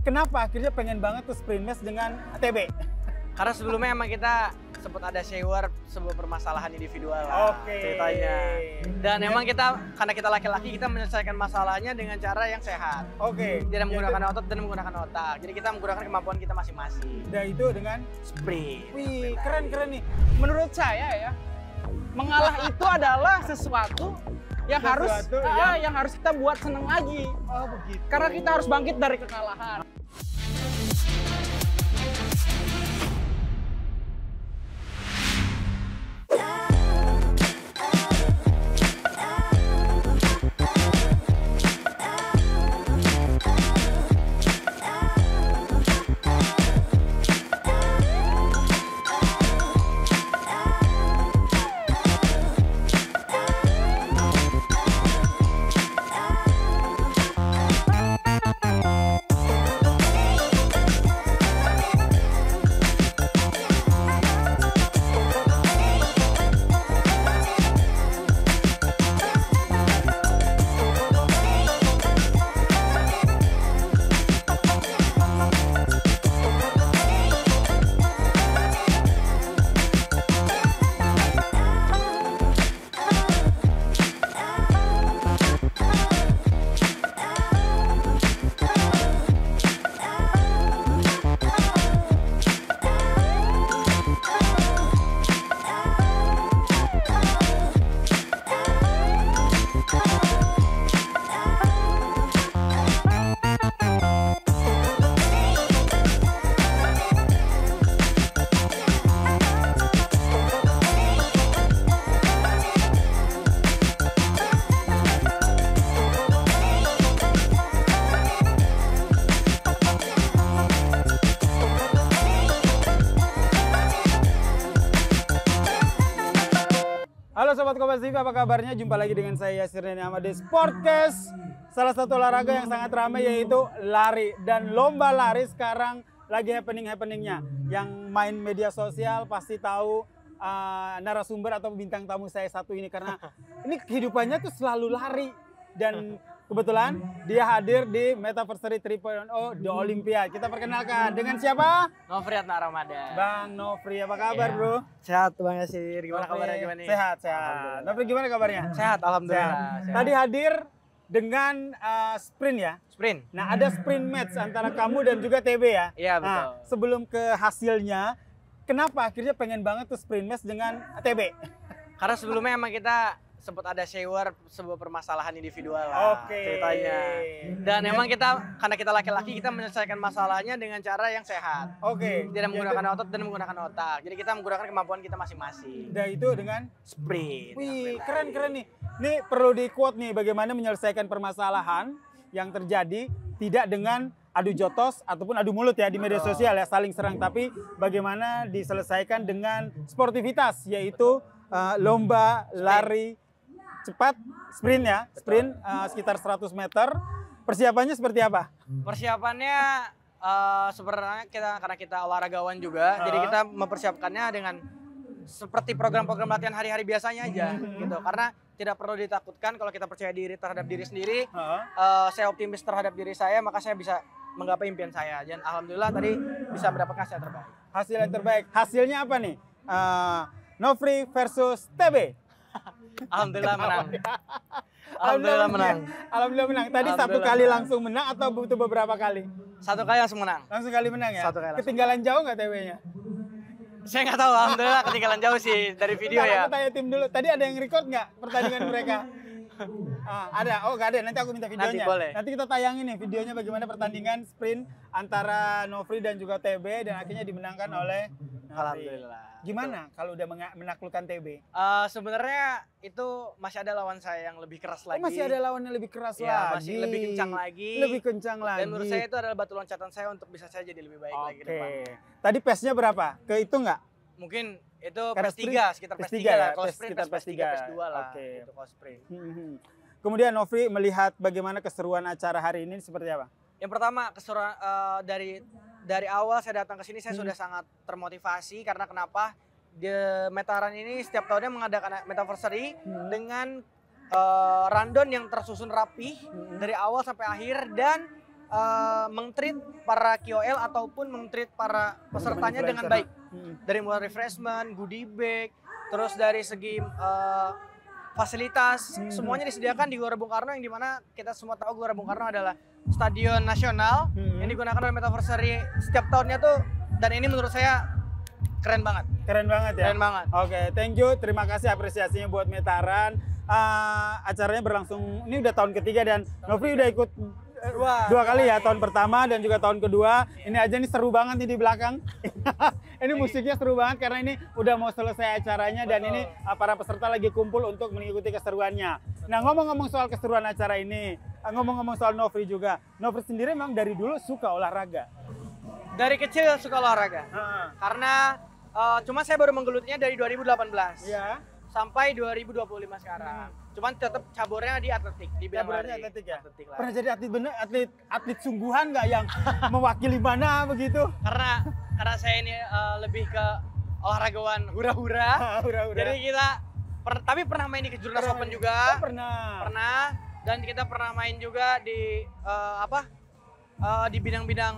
kenapa akhirnya pengen banget tuh sprint match dengan TB? Karena sebelumnya emang kita sempat ada share sebuah permasalahan individual lah ceritanya. Dan emang kita, karena kita laki-laki, kita menyelesaikan masalahnya dengan cara yang sehat. Tidak menggunakan otot dan menggunakan otak. Jadi kita menggunakan kemampuan kita masing-masing. Dan itu dengan sprint. Wih, keren nih. Menurut saya ya, mengalah itu adalah sesuatu yang harus kita buat seneng lagi. Oh begitu. Karena kita harus bangkit dari kekalahan. Halo Sobat Kompas TV, apa kabarnya? Jumpa lagi dengan saya Yasir Neni Ahmad di Sportcast. Salah satu olahraga yang sangat ramai yaitu lari. Dan lomba lari sekarang lagi happening-happeningnya. Yang main media sosial pasti tahu narasumber atau bintang tamu saya satu ini. Karena ini kehidupannya tuh selalu lari. Dan kebetulan dia hadir di Metaversary 3.0 di Olimpiade. Kita perkenalkan dengan siapa? Nofri Atna Ramadan. Bang Nofri, apa kabar bro? Sehat Bang Yasir, gimana kabarnya gimana nih? Sehat. Nofri gimana kabarnya? Sehat, alhamdulillah. Sehat. Tadi hadir dengan sprint ya? Sprint. Nah ada sprint match antara kamu dan juga TB ya? Iya betul. Nah, sebelum ke hasilnya, kenapa akhirnya pengen banget tuh sprint match dengan TB? Karena sebelumnya emang kita sempat ada share sebuah permasalahan individual lah ceritanya. Dan emang kita, karena kita laki-laki, kita menyelesaikan masalahnya dengan cara yang sehat. Tidak menggunakan otot dan menggunakan otak. Jadi kita menggunakan kemampuan kita masing-masing. Dan itu dengan sprint. Wih, keren nih. Ini perlu di-quote nih bagaimana menyelesaikan permasalahan yang terjadi tidak dengan adu jotos ataupun adu mulut ya di media sosial ya, saling serang, tapi bagaimana diselesaikan dengan sportivitas, yaitu lomba lari cepat, sprint ya, sprint sekitar 100 meter. Persiapannya seperti apa? Persiapannya sebenarnya karena kita olahragawan juga, jadi kita mempersiapkannya dengan seperti program-program latihan hari-hari biasanya aja gitu. Karena tidak perlu ditakutkan kalau kita percaya diri terhadap diri sendiri. Saya optimis terhadap diri saya, maka saya bisa menggapai impian saya. Dan alhamdulillah tadi bisa mendapatkan hasil terbaik. Hasil yang terbaik. Hasilnya apa nih? Nofri versus TB. Alhamdulillah menang. Alhamdulillah menang. Alhamdulillah menang. Tadi satu kali langsung menang atau butuh beberapa kali? Satu kali langsung menang. Langsung kali menang ya? Satu kali ketinggalan jauh nggak TB-nya? Saya nggak tahu, alhamdulillah ketinggalan jauh sih dari video ya. Aku tanya tim dulu. Tadi ada yang record nggak pertandingan mereka? Ada. Oh nggak ada. Nanti aku minta videonya. Nanti kita tayangin nih videonya bagaimana pertandingan sprint antara Nofri dan juga TB dan akhirnya dimenangkan oleh Nofri. Alhamdulillah. Gimana kalau udah menaklukkan TB? Sebenarnya itu masih ada lawan saya yang lebih keras lagi. Masih ada lawan yang lebih keras ya, lagi. Masih lebih kencang lagi. Lebih kencang lagi. Dan menurut saya itu adalah batu loncatan saya untuk bisa saya jadi lebih baik lagi ke depan. Tadi pace-nya berapa? Ke itu nggak? Mungkin itu Karena PES 3, sekitar PES 3 ya? lah. Kalau sprint PES 3, PES 2 lah. Itu kalau sprint. Kemudian Nofri melihat bagaimana keseruan acara hari ini seperti apa? Yang pertama, keseruan dari awal saya datang ke sini saya sudah sangat termotivasi karena kenapa? Di Metaran ini setiap tahunnya mengadakan Metaversary dengan rundown yang tersusun rapi dari awal sampai akhir dan meng-treat para KOL ataupun meng-treat para pesertanya dengan baik. Dari mulai refreshment, goodie bag, terus dari segi fasilitas, semuanya disediakan di Gelora Bung Karno, yang dimana kita semua tahu Gelora Bung Karno adalah stadion nasional yang digunakan oleh Metaversary setiap tahunnya tuh, dan ini menurut saya keren banget. Keren banget ya? Keren banget. Oke, thank you. Terima kasih apresiasinya buat Metaran. Acaranya berlangsung, ini udah tahun ketiga dan Nofri udah ikut dua kali ya, tahun pertama dan juga tahun kedua. Ini aja nih seru banget nih di belakang. Ini musiknya seru banget karena ini udah mau selesai acaranya dan ini para peserta lagi kumpul untuk mengikuti keseruannya. Nah, ngomong-ngomong soal keseruan acara ini, ngomong-ngomong soal Nofri juga. Nofri sendiri memang dari dulu suka olahraga. Dari kecil suka olahraga. Karena cuma saya baru menggelutinya dari 2018. Iya. Sampai 2025 sekarang. Cuman tetap cabornya di atletik, di bidang lari. Atletik ya? Atletik lari. Pernah jadi atlet bener, atlet sungguhan nggak yang mewakili mana begitu? Karena saya ini lebih ke olahragawan hura-hura. Hura-hura. Jadi kita tapi pernah main di Kejurnas Open juga. Oh, pernah. Pernah, dan kita pernah main juga di di bidang-bidang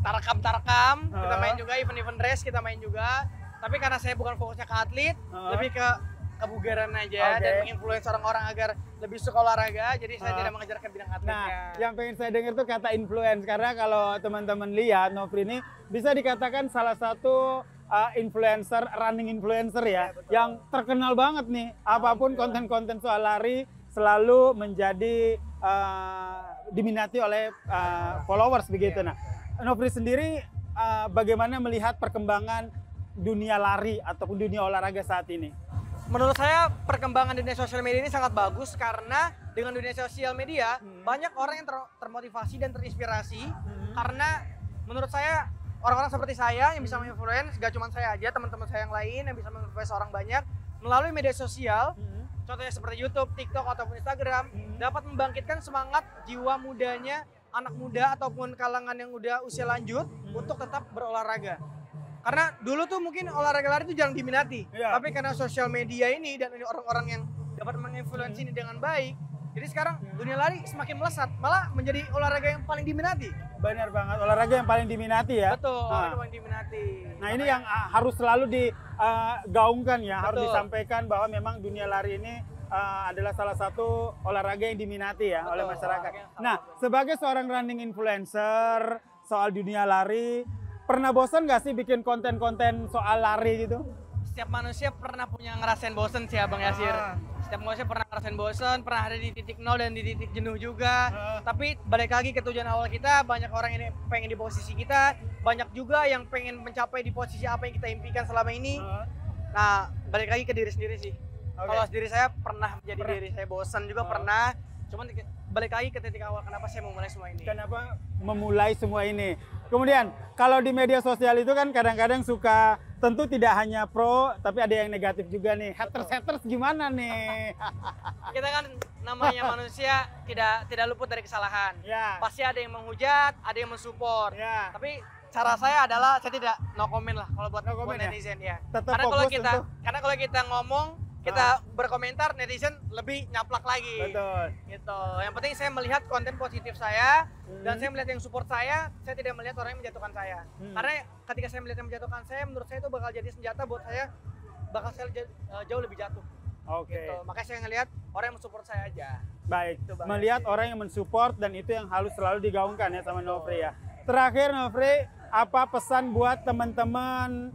tarakam. Kita main juga event-event race, kita main juga. Tapi karena saya bukan fokusnya ke atlet, lebih ke kebugaran aja dan menginfluence orang-orang agar lebih suka olahraga, jadi saya tidak mengejar ke bidang atletnya. Nah, yang pengen saya dengar tuh kata influence, karena kalau teman-teman lihat Nofri ini bisa dikatakan salah satu influencer, running influencer ya, yang terkenal banget nih. Apapun konten-konten soal lari selalu menjadi diminati oleh followers begitu. Nah, Nofri sendiri bagaimana melihat perkembangan dunia lari ataupun dunia olahraga saat ini? Menurut saya perkembangan dunia sosial media ini sangat bagus, karena dengan dunia sosial media banyak orang yang termotivasi dan terinspirasi. Karena menurut saya orang-orang seperti saya yang bisa menginfluence, gak cuma saya aja, teman-teman saya yang lain yang bisa menginfluence orang banyak melalui media sosial. Contohnya seperti YouTube, TikTok ataupun Instagram, dapat membangkitkan semangat jiwa mudanya anak muda ataupun kalangan yang udah usia lanjut untuk tetap berolahraga. Karena dulu tuh mungkin olahraga lari itu jarang diminati, tapi karena sosial media ini dan ini orang-orang yang dapat menginfluence ini dengan baik, jadi sekarang dunia lari semakin melesat, malah menjadi olahraga yang paling diminati. Benar banget, olahraga yang paling diminati ya. Betul, itu paling diminati. Nah, ini yang harus selalu digaungkan ya, harus disampaikan bahwa memang dunia lari ini adalah salah satu olahraga yang diminati ya oleh masyarakat. Nah, sebagai seorang running influencer soal dunia lari, pernah bosan nggak sih bikin konten-konten soal lari gitu? Setiap manusia pernah punya ngerasain bosan sih Abang Yasir. Setiap manusia pernah ngerasain bosan, pernah ada di titik nol dan di titik jenuh juga. Tapi balik lagi ke tujuan awal kita, banyak orang ini pengen di posisi kita, banyak juga yang pengen mencapai di posisi apa yang kita impikan selama ini. Nah, balik lagi ke diri sendiri sih. Kalau diri saya pernah menjadi diri saya bosan juga pernah. Cuman balik lagi ke titik awal kenapa saya memulai semua ini. Kenapa memulai semua ini? Kemudian kalau di media sosial itu kan kadang-kadang suka, tentu tidak hanya pro, tapi ada yang negatif juga nih. Haters gimana nih? Kita kan namanya manusia tidak luput dari kesalahan. Pasti ada yang menghujat, ada yang mensupport. Tapi cara saya adalah saya tidak no comment lah kalau buat netizen ya. Karena kalau kita ngomong, kita berkomentar, netizen lebih nyaplak lagi. Betul. Gitu. Yang penting saya melihat konten positif saya dan saya melihat yang support saya tidak melihat orang yang menjatuhkan saya. Karena ketika saya melihat yang menjatuhkan saya, menurut saya itu bakal jadi senjata buat saya, bakal saya jauh lebih jatuh. Gitu. Makanya saya ngelihat orang yang mensupport saya aja. Baik. Melihat orang yang mensupport dan itu yang harus selalu digaungkan ya sama Nofri ya. Terakhir Nofri, apa pesan buat teman-teman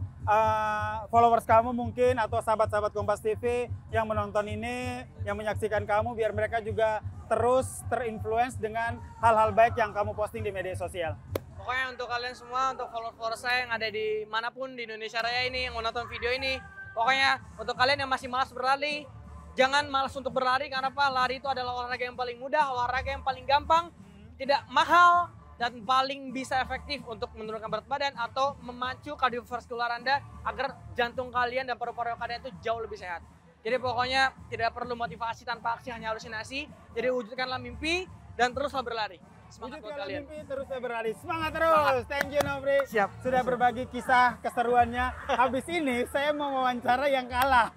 followers kamu mungkin atau sahabat-sahabat Kompas TV yang menonton ini, yang menyaksikan kamu, biar mereka juga terus terinfluence dengan hal-hal baik yang kamu posting di media sosial? Pokoknya untuk kalian semua, untuk followers saya yang ada di manapun di Indonesia Raya ini, yang menonton video ini, pokoknya untuk kalian yang masih malas berlari, jangan malas untuk berlari, karena apa? Lari itu adalah olahraga yang paling mudah, olahraga yang paling gampang, tidak mahal, dan paling bisa efektif untuk menurunkan berat badan atau memacu kardiovaskular Anda agar jantung kalian dan paru-paru kalian itu jauh lebih sehat. Jadi pokoknya tidak perlu motivasi tanpa aksi, hanya halusinasi. Jadi wujudkanlah mimpi dan teruslah berlari. Semangat buat Wujudkan kalian. mimpi, terus saya berlari. Semangat terus. Thank you Nofri. Siap. Sudah berbagi kisah keseruannya. Habis ini saya mau wawancara yang kalah.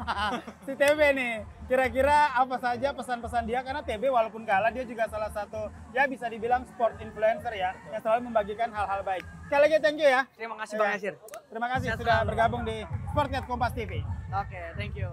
Si TB nih. Kira-kira apa saja pesan-pesan dia, karena TB walaupun kalah dia juga salah satu ya bisa dibilang sport influencer ya yang selalu membagikan hal-hal baik. Sekali lagi thank you ya. Terima kasih Bang Yasir. Terima kasih Sehat sudah selalu. bergabung di Sportnet Kompas TV. Oke, thank you.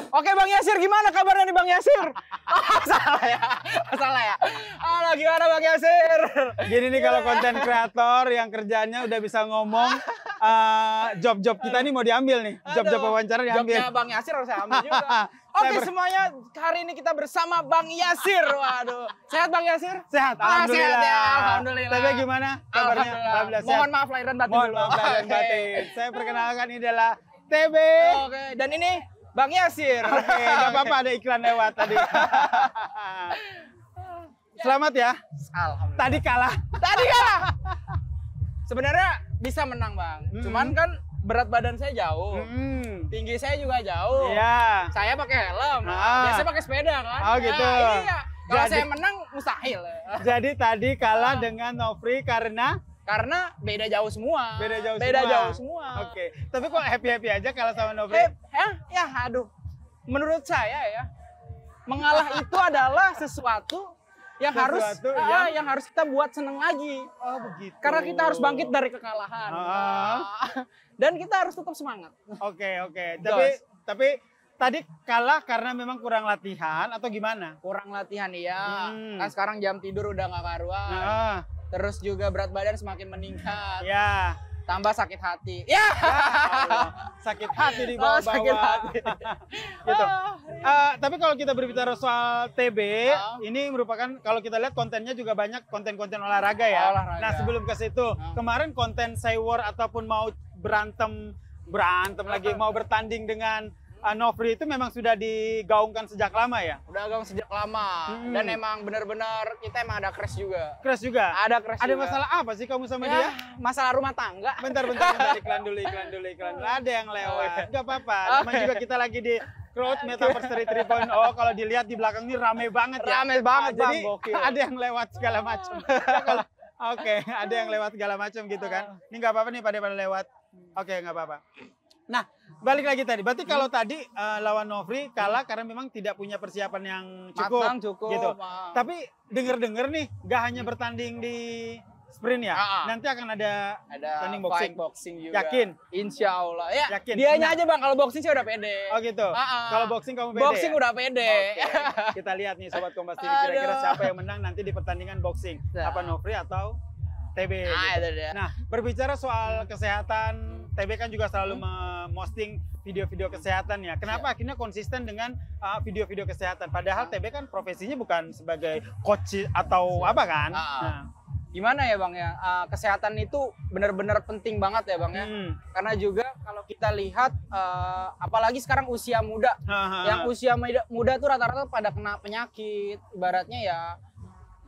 Oke Bang Yasir, gimana kabarnya nih Bang Yasir? Oh, salah ya, salah ya. Halo, gimana Bang Yasir? Gini nih kalau konten kreator yang kerjaannya udah bisa ngomong, job-job kita nih mau diambil nih, job-job wawancara diambil. Jobnya Bang Yasir harus saya ambil juga. Oke semuanya, hari ini kita bersama Bang Yasir. Waduh, sehat Bang Yasir? Sehat, Ah, alhamdulillah. sehat ya, alhamdulillah. Tapi gimana kabarnya? Alhamdulillah. sehat. Mohon maaf lahir dan batin Mohon dulu. maaf lahir dan Oke. batin. Saya perkenalkan ini adalah TB. Oke, dan ini Bang Yasir. Oke, nggak apa-apa ada iklan lewat tadi. Selamat ya. Alhamdulillah. Tadi kalah. Tadi kalah. Sebenarnya bisa menang Bang, cuman kan berat badan saya jauh, tinggi saya juga jauh. Iya. Saya pakai helm, Ah. biasanya pakai sepeda kan. Oh, gitu. Nah, iya. Kalau Jadi- saya menang mustahil. Jadi tadi kalah dengan Nofri karena Karena beda jauh semua. beda jauh Beda semua. jauh semua. Oke. Tapi kok happy-happy aja kalah sama Nofri? Ya aduh. Menurut saya ya, mengalah itu adalah sesuatu yang Sesuatu yang harus kita buat seneng lagi. Oh, begitu. Karena kita harus bangkit dari kekalahan. Dan kita harus tetap semangat. Oke. Gas. Tapi tadi kalah karena memang kurang latihan atau gimana? Kurang latihan iya. Hmm. Kan sekarang jam tidur udah nggak karuan. Nah, Terus juga berat badan semakin meningkat. ya. Tambah sakit hati. Ya. Allah, sakit hati di bawah-bawah. Sakit hati. Gitu. Tapi kalau kita berbicara soal TB, ini merupakan kalau kita lihat kontennya juga banyak konten-konten olahraga ya. Olahraga. Nah sebelum ke situ, kemarin konten say war ataupun mau berantem lagi, mau bertanding dengan Nofri itu memang sudah digaungkan sejak lama ya? Udah agak sejak lama. Dan emang benar-benar kita emang ada crash juga. Crash juga? Ada crash Ada juga. masalah apa sih kamu sama Ya, dia? masalah rumah tangga. Bentar, iklan dulu. Ada yang lewat. Gak apa-apa, namanya juga kita lagi di Crowd Metaverse 3.0. Kalau dilihat di belakang ini rame banget ya. Rame banget, Bang. Jadi Gokil. ada yang lewat segala macam. Oke, ada yang lewat segala macam gitu kan. Ini nggak apa-apa nih pada lewat. Oke, nggak apa-apa. Nah, balik lagi tadi. Berarti kalau tadi lawan Nofri kalah karena memang tidak punya persiapan yang cukup. Matang, cukup. Gitu. Tapi denger-denger nih, nggak hanya bertanding di sprint ya. Nanti akan ada tanding boxing. fight boxing juga. Yakin? Insya Allah. Ya, Yakin? dianya Nah. aja Bang, kalau boxing sih udah pede. Oh gitu. Kalau boxing kamu pede Boxing ya? udah pede. Oke. Kita lihat nih Sobat Kompas TV kira-kira Aduh. siapa yang menang nanti di pertandingan boxing. Nah. Apa Nofri atau TB? Nah, gitu. itu dia. Nah, berbicara soal kesehatan, TB kan juga selalu memposting video-video kesehatan ya. Kenapa akhirnya konsisten dengan video-video kesehatan? Padahal TB kan profesinya bukan sebagai coach atau apa kan? Nah. Gimana ya Bang ya, kesehatan itu benar-benar penting banget ya Bang ya. Karena juga kalau kita lihat, apalagi sekarang usia muda, yang usia muda tuh rata-rata pada kena penyakit, ibaratnya ya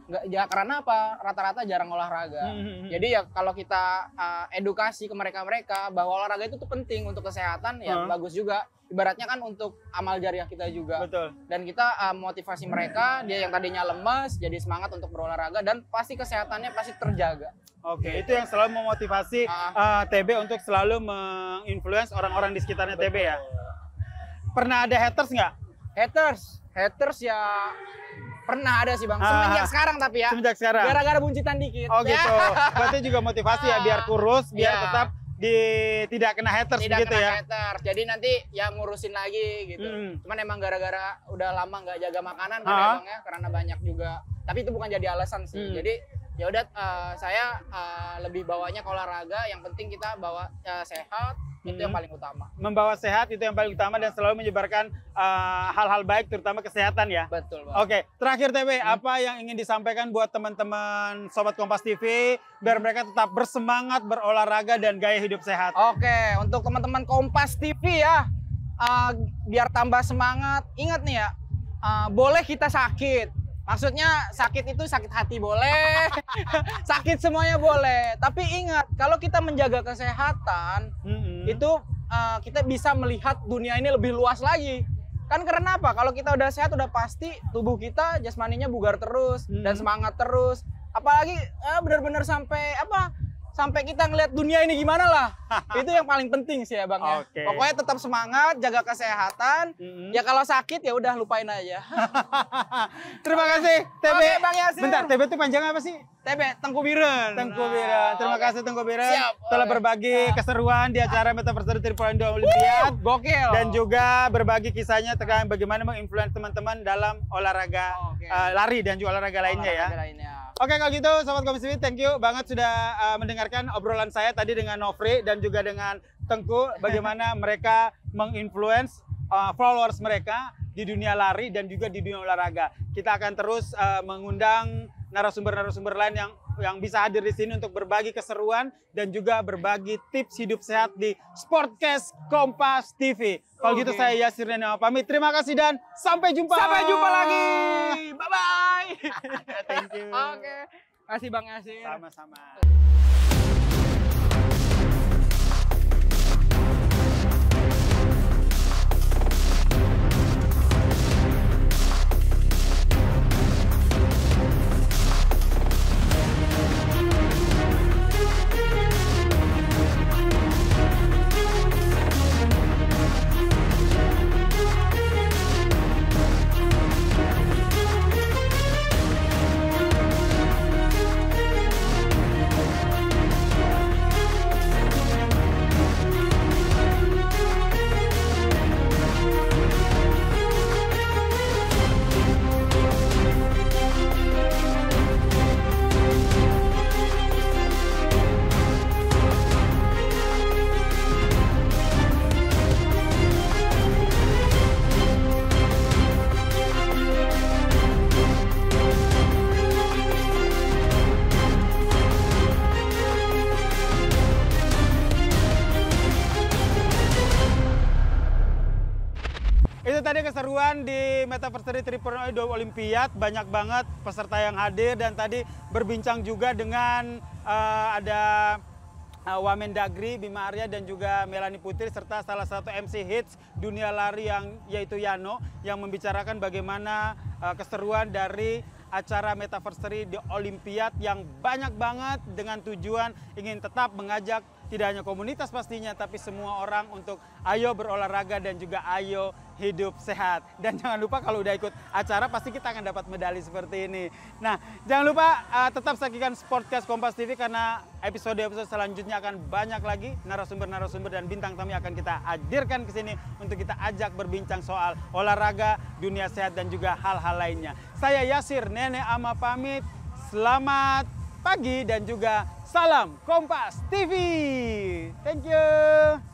nggak ya karena apa, rata-rata jarang olahraga. Jadi ya kalau kita edukasi ke mereka-mereka bahwa olahraga itu tuh penting untuk kesehatan, ya bagus juga. Ibaratnya kan untuk amal jariah kita juga. Betul. Dan kita motivasi mereka, dia yang tadinya lemas jadi semangat untuk berolahraga dan pasti kesehatannya pasti terjaga. Oke, itu yang selalu memotivasi TB untuk selalu menginfluence orang-orang di sekitarnya TB ya. Pernah ada haters nggak? Haters ya pernah ada sih Bang. Semenjak sekarang tapi ya. Semenjak sekarang. Gara-gara buncitan dikit. Oh gitu. Berarti juga motivasi ya biar kurus, biar tetap tidak kena haters tidak gitu kena ya. haters. Jadi nanti ya ngurusin lagi gitu. Cuman emang gara-gara udah lama nggak jaga makanan kan ya Bang ya, karena banyak juga. Tapi itu bukan jadi alasan sih. Jadi ya udah saya lebih bawanya ke olahraga. Yang penting kita bawa sehat, Itu yang paling utama. Membawa sehat itu yang paling utama dan selalu menyebarkan hal-hal baik terutama kesehatan ya. Betul, Bang. Oke, terakhir TB, apa yang ingin disampaikan buat teman-teman Sobat Kompas TV biar mereka tetap bersemangat berolahraga dan gaya hidup sehat? Oke, untuk teman-teman Kompas TV ya, biar tambah semangat, ingat nih ya, boleh kita sakit. Maksudnya sakit itu sakit hati boleh, sakit semuanya boleh. Tapi ingat, kalau kita menjaga kesehatan, itu kita bisa melihat dunia ini lebih luas lagi. Kan karena apa? Kalau kita udah sehat, udah pasti tubuh kita jasmaninya bugar terus dan semangat terus. Apalagi benar-benar sampai sampai kita ngelihat dunia ini gimana lah. Itu yang paling penting sih ya Bang ya. Okay. Pokoknya tetap semangat, jaga kesehatan. Ya kalau sakit ya udah lupain aja. Terima kasih TB. Oke, Bang Yasir. Bentar, TB itu panjangnya apa sih? TB, Tengku Biren. Tengku Biren. Terima kasih Tengku Biren telah berbagi keseruan di acara Metaverse Tripoin Olimpiade. Gokil. Dan juga berbagi kisahnya tentang bagaimana menginfluence teman-teman dalam olahraga lari dan juga olahraga lainnya ya. Oke, kalau gitu Sobat Kompas TV, thank you banget sudah mendengarkan obrolan saya tadi dengan Nofri dan juga dengan Tengku, bagaimana mereka menginfluence followers mereka di dunia lari dan juga di dunia olahraga. Kita akan terus mengundang narasumber-narasumber lain yang bisa hadir di sini untuk berbagi keseruan dan juga berbagi tips hidup sehat di Sportcast Kompas TV. Kalau gitu saya Yasir Nene pamit. Terima kasih dan sampai jumpa. Sampai jumpa lagi. Bye-bye. Thank you. Oke. Makasih Bang Yasir. Sama-sama. Itu tadi keseruan di Metaverse Tripoin Olimpiade, banyak banget peserta yang hadir dan tadi berbincang juga dengan ada Wamendagri, Bima Arya dan juga Melanie Putri serta salah satu MC hits dunia lari yaitu Yano yang membicarakan bagaimana keseruan dari acara Metaverse di Olimpiade yang banyak banget dengan tujuan ingin tetap mengajak tidak hanya komunitas pastinya tapi semua orang untuk ayo berolahraga dan juga ayo hidup sehat. Dan jangan lupa kalau udah ikut acara pasti kita akan dapat medali seperti ini. Nah, jangan lupa tetap saksikan Sportcast Kompas TV karena episode-episode selanjutnya akan banyak lagi narasumber-narasumber dan bintang tamu yang akan kita hadirkan ke sini untuk kita ajak berbincang soal olahraga, dunia sehat dan juga hal-hal lainnya. Saya Yasir Nene Ama pamit. Selamat pagi dan juga salam Kompas TV. Thank you.